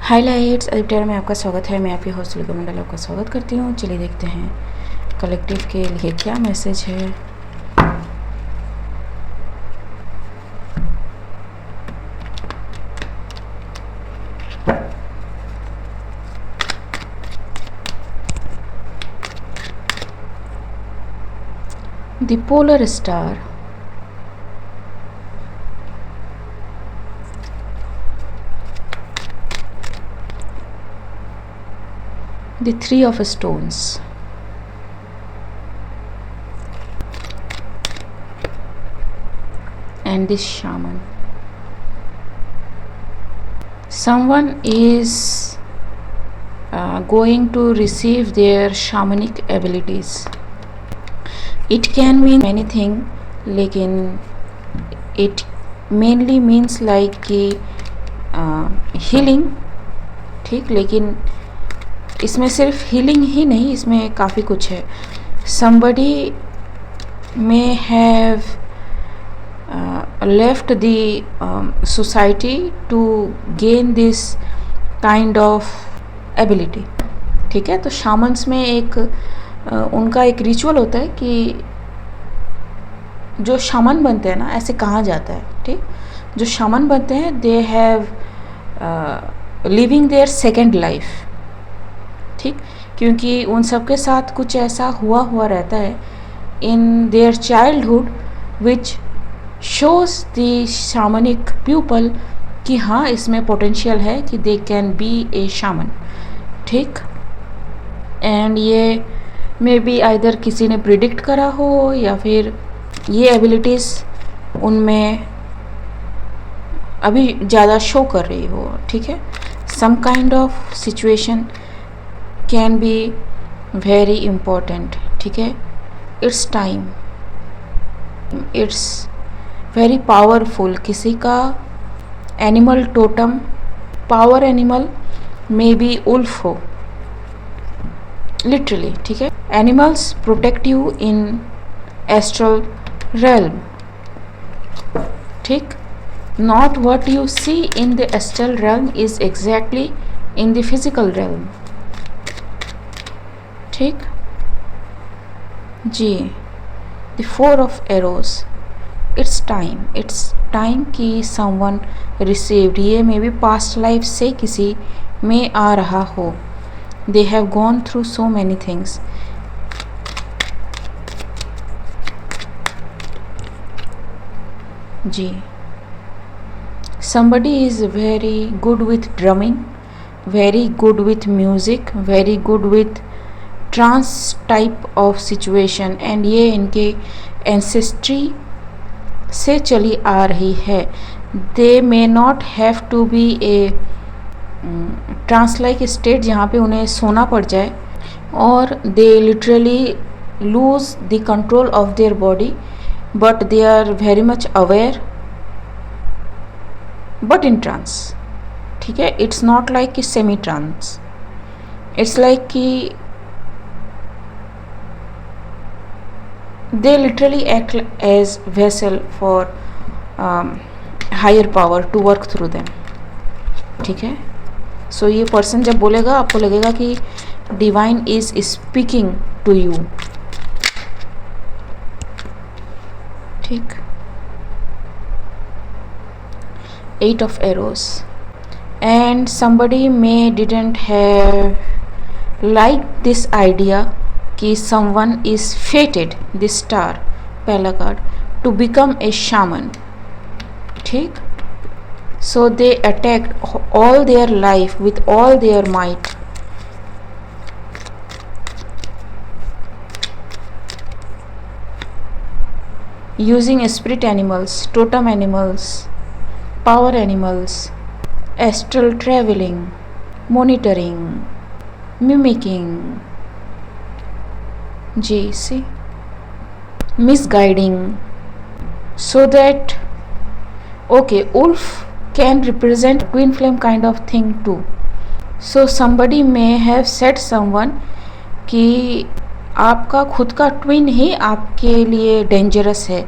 Highlights editor में आपका स्वागत है। मैं आपकी होस्ट लुका मंडल आपका स्वागत करती हूँ। चलिए देखते हैं कलेक्टिव के लिए क्या मैसेज है। The polar star, the three of stones, and this shaman. Someone is going to receive their shamanic abilities. It can mean anything, लेकिन it mainly means like कि healing, ठीक। लेकिन इसमें सिर्फ हीलिंग ही नहीं, इसमें काफ़ी कुछ है। somebody may have left the society to gain this kind of ability, ठीक है। तो शामन्स में एक उनका एक रिचुअल होता है कि जो शामन बनते हैं ना, ऐसे कहा जाता है, ठीक। जो शामन बनते हैं they have living their second life, ठीक। क्योंकि उन सब के साथ कुछ ऐसा हुआ रहता है in their childhood which shows the shamanic people कि हाँ, इसमें पोटेंशियल है कि they can be a shaman, ठीक। एंड ये मे बी आइदर किसी ने प्रिडिक्ट करा हो या फिर ये एबिलिटीज़ उनमें अभी ज़्यादा शो कर रही हो, ठीक है। Some kind of situation can be very important, ठीक है। It's time, it's very powerful. किसी का animal totem, power animal may be wolf हो, लिटरली, ठीक है। Animals protect you in astral realm, ठीक। not what you see in the astral realm is exactly in the physical realm, ठीक जी। the four of arrows, it's time कि someone received, ये may B past life से किसी में आ रहा हो। they have gone through so many things, ji. somebody is very good with drumming, very good with music, very good with trance type of situation, and ये इनके ancestry से चली आ रही है। they may not have to be a trance like state जहाँ पे उन्हें सोना पड़ जाए, और they literally lose the control of their body, but they are very much aware but in trance, ठीक है। it's not like कि semi trance, it's like कि they literally act as vessel for higher power to work through them, ठीक है। so ये person जब बोलेगा आपको लगेगा कि divine is speaking to you, ठीक। eight of arrows, and somebody may didn't have liked this idea कि someone is fated, this star, पहला card, to become a shaman, ठीक। so they attacked all their life with all their might, using spirit animals, totem animals, power animals, astral traveling, monitoring, mimicking, जी see, misguiding, so that okay, wolf can represent twin flame kind of thing too. so somebody may have said someone कि आपका खुद का twin ही आपके लिए dangerous है,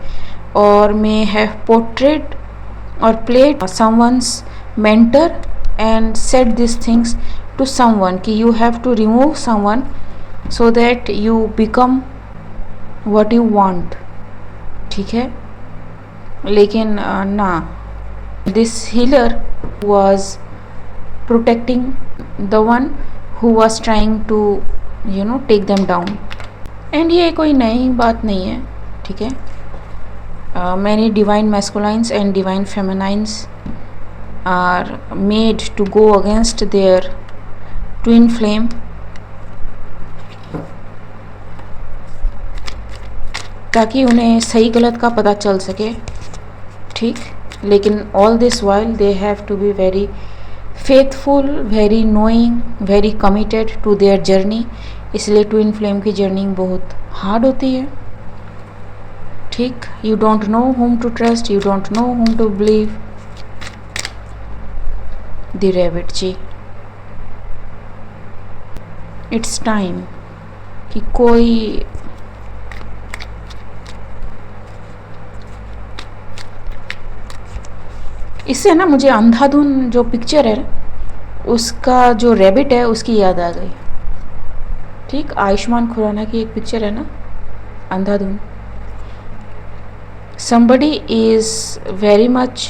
और may have portrayed or played someone's mentor and said these things to someone कि you have to remove someone so that you become what you want. ठीक है, लेकिन ना, this healer was protecting the one who was trying to take them down. And ये कोई नई बात नहीं है, ठीक है. Many divine masculines and divine feminines are made to go against their twin flame ताकि उन्हें सही गलत का पता चल सके, ठीक. लेकिन all this while they have to be very faithful, very knowing, very committed to their journey. इसलिए ट्विन फ्लेम की जर्नी बहुत हार्ड होती है, ठीक. You don't know whom to trust, you don't know whom to believe. The rabbit जी, it's time कि कोई इससे ना मुझे अंधाधुन जो पिक्चर है उसका जो रैबिट है उसकी याद आ गई, ठीक. आयुष्मान खुराना की एक पिक्चर है ना, अंधाधुन. somebody is very much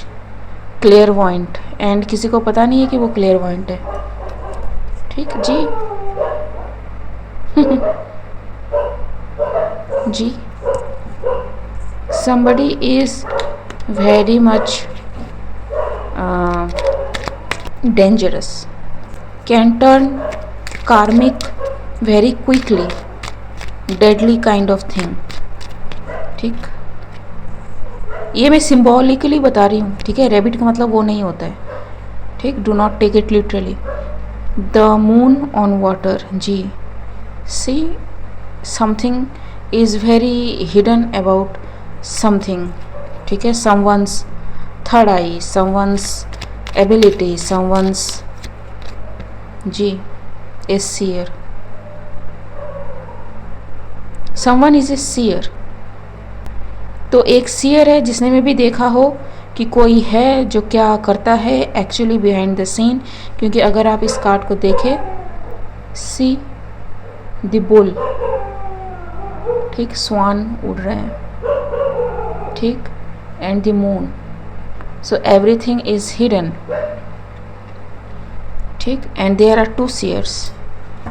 clairvoyant and किसी को पता नहीं है कि वो clairvoyant है, ठीक जी. जी, somebody is very much dangerous, can turn karmic very quickly, deadly kind of thing, ठीक. ये मैं सिम्बॉलिकली बता रही हूँ, ठीक है. रैबिट का मतलब वो नहीं होता है, ठीक. Do not take it literally. The moon on water जी, see something is very hidden about something, ठीक है. Someone's third eye, someone's ability, someone's जी is seer. Someone is a seer. तो एक सीयर है जिसने में भी देखा हो कि कोई है जो क्या करता है एक्चुअली बिहाइंड द सीन. क्योंकि अगर आप इस कार्ड को देखें, सी द बुल, ठीक, स्वान उड़ रहे हैं, ठीक, and the moon. So everything is hidden, ठीक. And there are two seers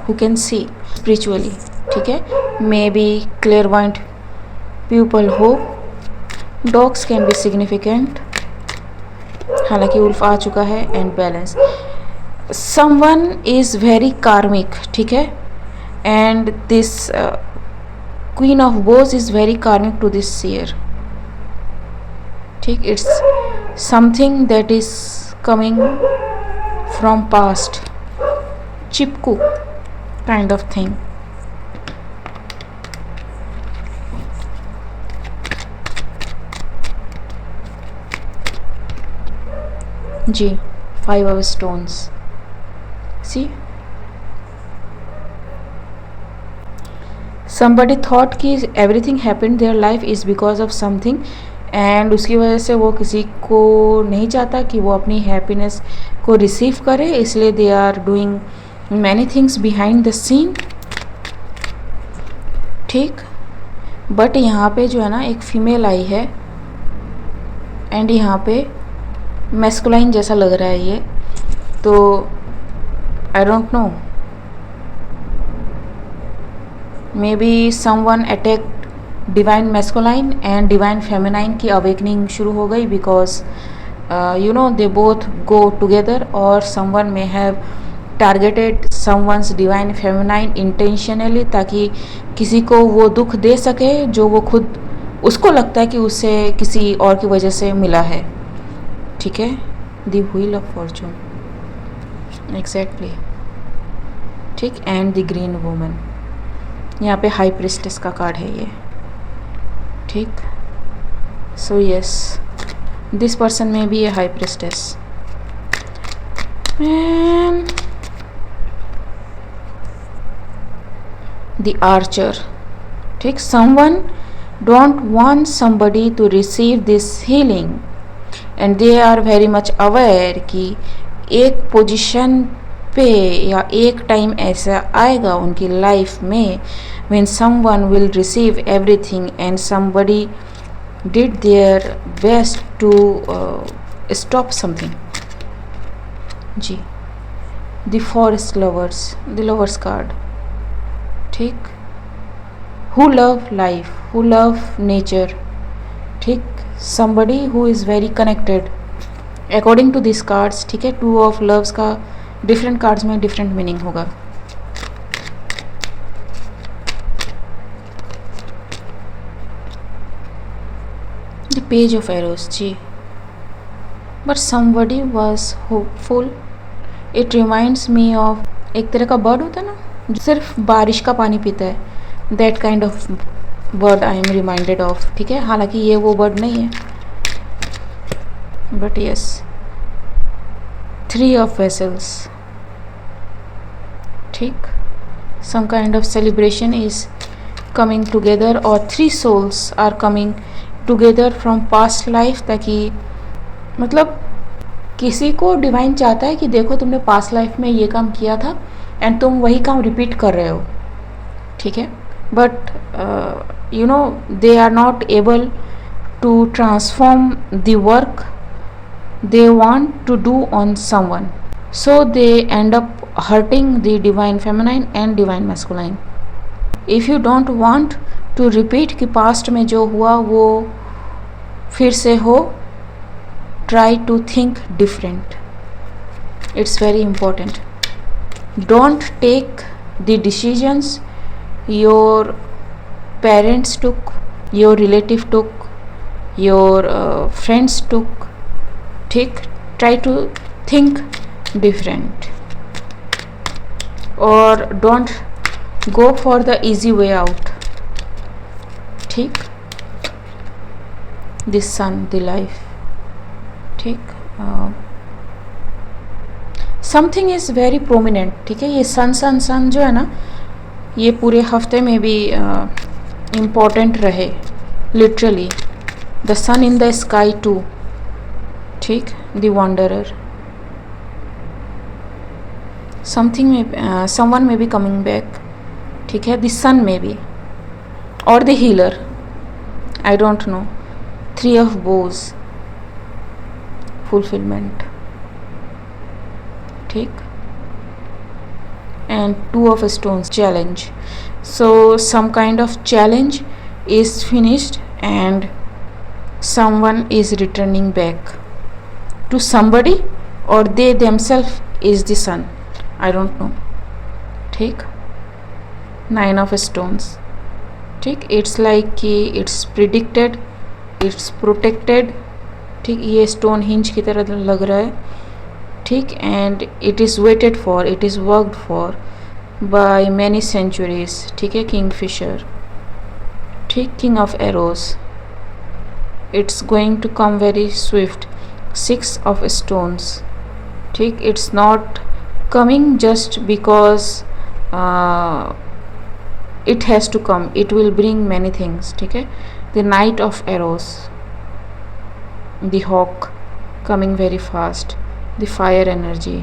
who can see spiritually, ठीक है. मे बी क्लियरवाइंट पीपल हो. डॉग्स कैन बी सिग्निफिकेंट, हालांकि उल्फ आ चुका है. And balance. Someone is very karmic, ठीक है. And this queen of bows is very karmic to this seer, ठीक. It's something that is coming from past, चिपकू kind of thing. जी, 5 of stones. See, somebody thought कि everything happened their life is because of something, and उसकी वजह से वो किसी को नहीं चाहता कि वो अपनी हैप्पीनेस को रिसीव करे, इसलिए they are doing many things behind the scene, ठीक. बट यहाँ पे जो है ना एक फीमेल आई है एंड यहाँ पे मैस्कुलाइन जैसा लग रहा है ये. तो I don't know, may be someone attacked divine masculine and divine feminine की अवेकनिंग शुरू हो गई. Because you know they both go together, और someone may have targeted someone's divine feminine intentionally, ताकि किसी को वो दुख दे सके जो वो खुद उसको लगता है कि उसे किसी और की वजह से मिला है, ठीक है. The wheel of Fortune, exactly, ठीक. एंड द ग्रीन वुमन, यहाँ पे हाई प्रिस्टेस का कार्ड है ये, ठीक. सो यस, दिस पर्सन में भी है high priestess. And the archer, ठीक. Someone don't want somebody to receive this healing, and they are very much aware कि एक पोजीशन पे या एक टाइम ऐसा आएगा उनकी लाइफ में when someone will receive everything and somebody did their best to stop something. Ji, the forest lovers, the lovers card, ठीक, who love life, who love nature, ठीक, somebody who is very connected according to these cards, ठीक है. Two of loves का different cards में different meaning होगा. The page of arrows, जी, but somebody was hopeful. It reminds me of एक तरह का बर्ड होता है ना जो सिर्फ बारिश का पानी पीता है, that kind of bird I am reminded of. ठीक है, हालांकि ये वो बर्ड नहीं है, but yes. Three of vessels, ठीक, some kind of celebration is coming together or three souls are coming together from past life. ताकि मतलब किसी को डिवाइन चाहता है कि देखो तुमने पास्ट लाइफ में ये काम किया था एंड तुम वही काम रिपीट कर रहे हो. ठीक है, but you know they are not able to transform the work they want to do on someone, so they end up hurting the divine feminine and divine masculine. if you don't want to repeat कि past में जो हुआ वो फिर से हो, try to think different. it's very important. don't take the decisions your parents took, your relative took, your friends took. ठीक, try to think different और don't go for the easy way out. ठीक, this sun the life. ठीक, something is very prominent. ठीक है, ये सन सन सन जो है ना, ये पूरे हफ्ते में भी इम्पोर्टेंट रहे. Literally the sun in the sky too. ठीक, the wanderer. Something may someone may be coming back. ठीक है, द सन में बी और the healer, I don't know. Three of bows, fulfilment. ठीक, and two of stones, challenge. So some kind of challenge is finished and someone is returning back to somebody or they themselves is the sun, I don't know. ठीक, nine of stones. ठीक, it's like कि it's predicted, it's protected. ठीक, ये stone hinge की तरह लग रहा है. ठीक, and it is waited for, it is worked for by many centuries. ठीक है, किंग फिशर. ठीक, king of arrows. it's going to come very swift. Six of stones. ठीक, it's not coming just because it has to come, it will bring many things. ठीक है, the knight of arrows, the hawk coming very fast, the fire energy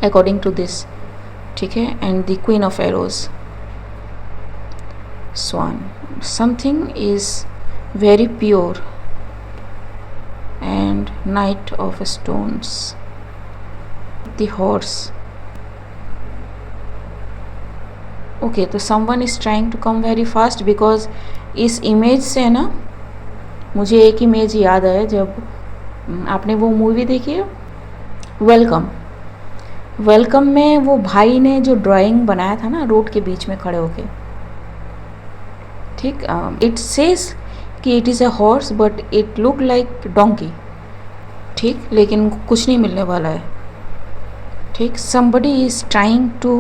according to this. ठीक है, and the queen of arrows, swan. something is very pure and knight of stones, the horse. okay, तो someone is trying to come very fast because इस image से ना मुझे एक image याद है. जब आपने वो मूवी देखी है वेलकम, वेलकम में वो भाई ने जो ड्राइंग बनाया था ना रोड के बीच में खड़े होके. ठीक, इट सेज कि it is a horse but it look like donkey. ठीक, लेकिन कुछ नहीं मिलने वाला है. ठीक, somebody is trying to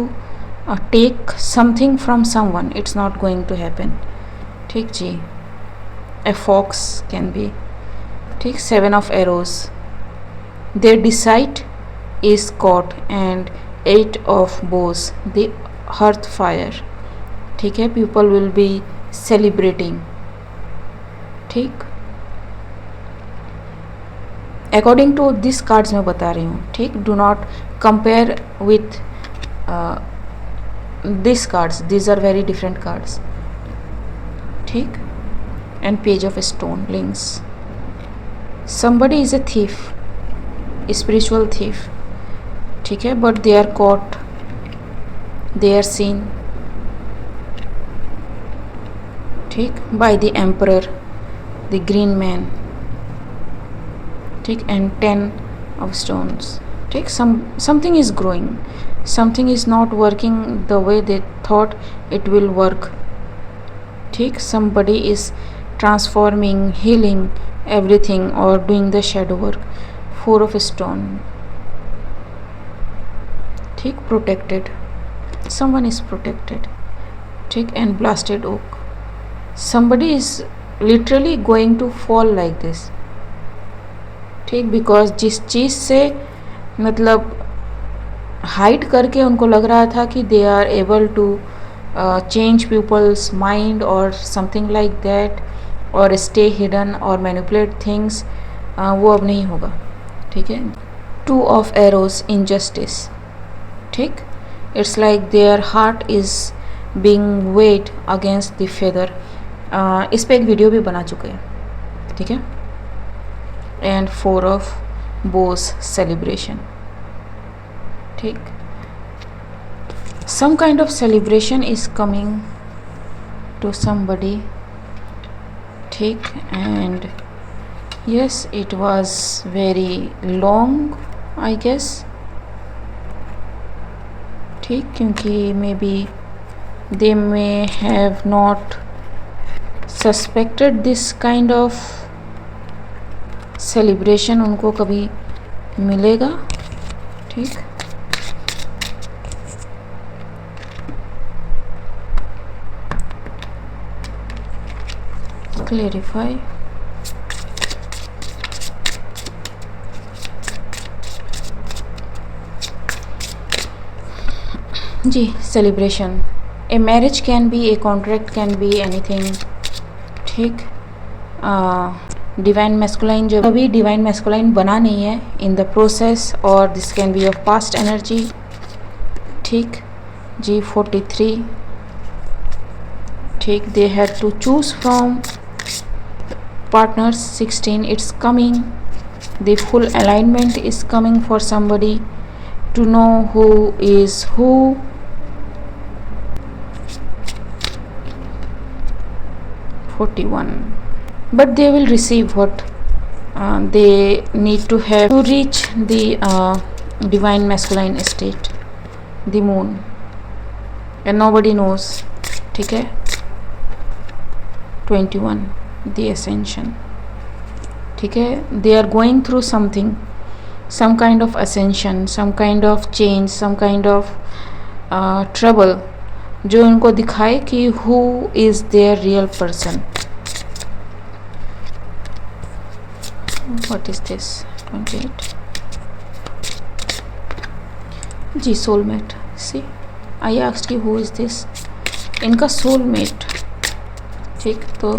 take something from someone, it's not going to happen. ठीक जी, a fox can be. ठीक, seven of arrows, their deceit is caught and eight of bows, the hearth fire. ठीक है, people will be celebrating. ठीक, according to this cards मैं बता रही हूँ, ठीक। Do not compare with this cards, these are very different cards, ठीक। And page of stone links, somebody is a thief, spiritual thief, ठीक है, but they are caught, they are seen, ठीक, by the emperor, the green man, ठीक, and 10 of stones, ठीक। something is growing, something is not working the way they thought it will work, ठीक। somebody is transforming, healing everything or doing the shadow work, 4 of stone, ठीक। protected, someone is protected, ठीक। and blasted oak, somebody is literally going to fall like this, ठीक, because जिस चीज़ से मतलब hide करके उनको लग रहा था कि they are able to change people's mind और समथिंग लाइक दैट, और स्टे हिडन और मैनिपुलेट थिंग्स, वो अब नहीं होगा, ठीक है। 2 of arrows, injustice, ठीक। It's like their heart is being weighed against the feather, इस पे एक वीडियो भी बना चुके हैं, ठीक है। एंड 4 of bows, celebration, ठीक। some kind of celebration is coming to somebody, ठीक। and yes, it was very long I guess, ठीक, क्योंकि may be they may have not suspected this kind of celebration उनको कभी मिलेगा, ठीक। Clarify, जी, celebration, a marriage can be, a contract can be, anything, ठीक। Divine masculine, जो अभी डिवाइन मैस्कुलाइन बना नहीं है, इन द प्रोसेस, और this can be of past energy, ठीक। जी 43, ठीक। They had to choose from partners, 16, it's coming, the full alignment is coming for somebody to know who is who, 41, but they will receive what they need to have to reach the divine masculine state, the moon, and nobody knows, ठीक है। 21, the ascension, ठीक है। they are going through something, some kind of ascension, some kind of change, some kind of trouble, जो उनको दिखाए कि who is their real person, what is this, 28, ji soulmate, see I asked कि who is this, इनका soulmate, ठीक। तो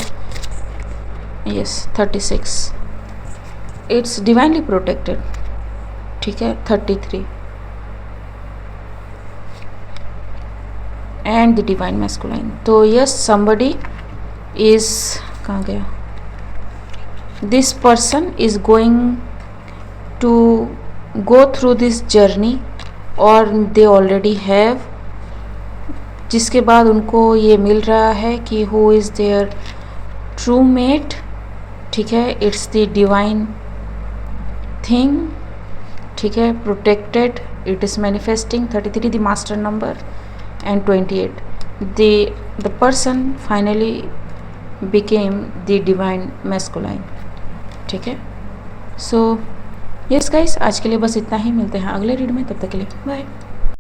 yes 36, it's divinely protected, ठीक है। 33, and the divine masculine, तो yes somebody is, कहाँ गया, this person is going to go through this journey, और they already have, जिसके बाद उनको ये मिल रहा है कि who is their true mate, ठीक है। इट्स द डिवाइन थिंग, ठीक है। Protected, it is manifesting, 33 the master number, and 28 the person finally became the divine masculine, ठीक है। सो यस गाइस, आज के लिए बस इतना ही, मिलते हैं अगले रीड में, तब तक के लिए बाय।